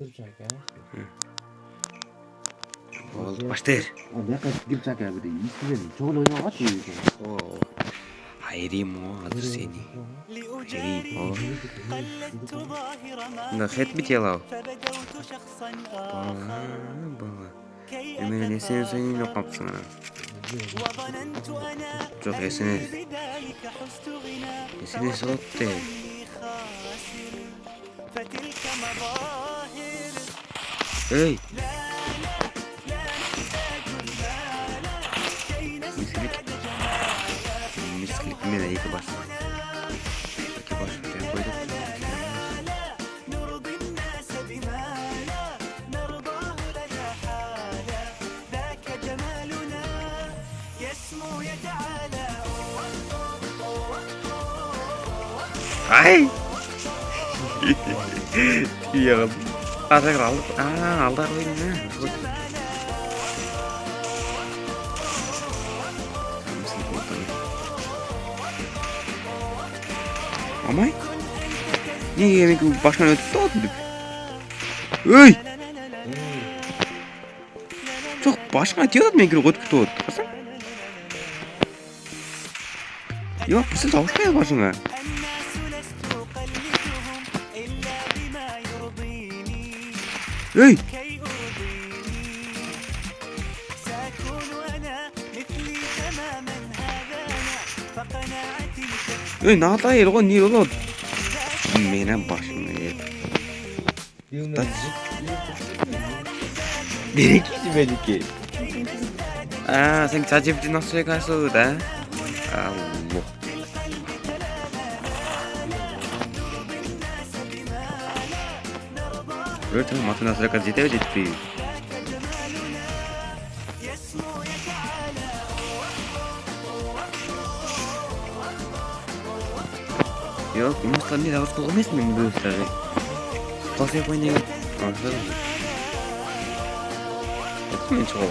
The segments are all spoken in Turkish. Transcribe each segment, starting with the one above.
Oldu başlar. Ne kadar gidip çak abi de istiyorum. Çoğu oyunu var mı? Oo. Hayırım o hazır seni. Hayırım o. Nakit bit yalav. Baba. Hemen esene seni ne kapsın ana. Çok esene. Esene soğukte. Hey. Misklik mi de iyi ki başla. İki başla diye koyduk. Ay! Iya kan. Ada keraluk. Alda koydum ya. Amay? Niye yemek başkan ötüp dağıttık? Öy! Çok başkan diyordu mı ekran ötüp dağıttık? Kasın? Yok bu siz avuşmaya başına. Öy! Öy ne yapayım oğlum niye oğlum? Benim başıma yer. Nereye belki? Sen ChatGPT nasıl yakarsın da? Allah. Böyle tamam matına sıra kadar ciddi ciddi. Yok, ini ini harus komis dulu sekali. Pas ya punya. Salah. Itu mencoba.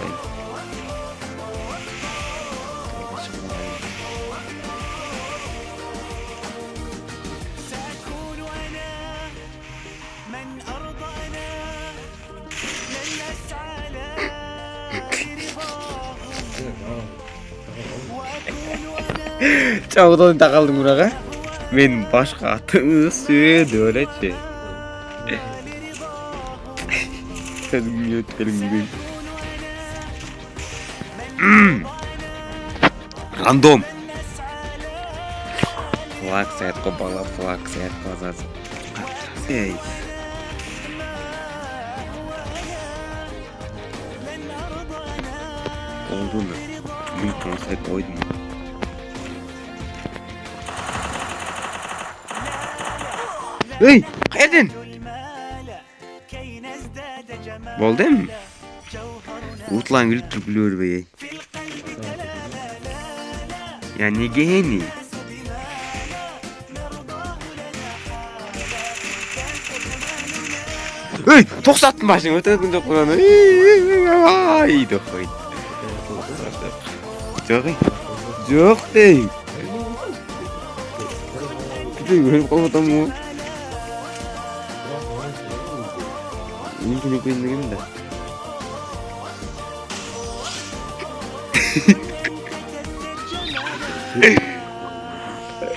Çağdan takaldım buraya. Ben başka atını söyledi. Sen gülüyor gibi. Random. Flak set kopala flak set kozas. Hey. Oldu mu? Bir konser koydum. Hey, hayırdın? Oldu mu? Utlan gülüp tüpülüyor be. Yani geheni. Hey, toksatın başını ötedin de Kur'an'ı. Ay, dokey. Dokey. Yok değil. Gidiyor, kapatam mı? Mungkin aku ini gimana?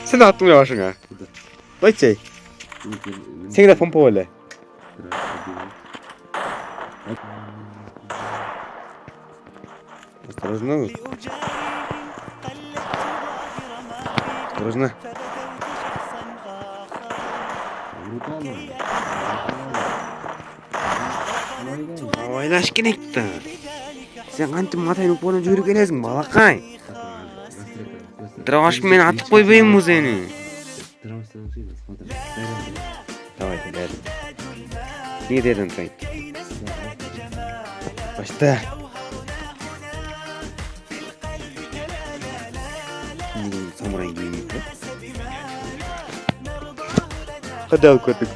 Sen attın ya başına. Vay şey. Sen de pompa öyle. Осторожно. Осторожно. Oynaş kenekti. Sen kanti matayı nukbona jürgen ezin balakay. Draş men atıp koybayım mı seni? Давай, gel. Ne dedin sen? Başta. Samuray giyimi. Hadi al koyduk.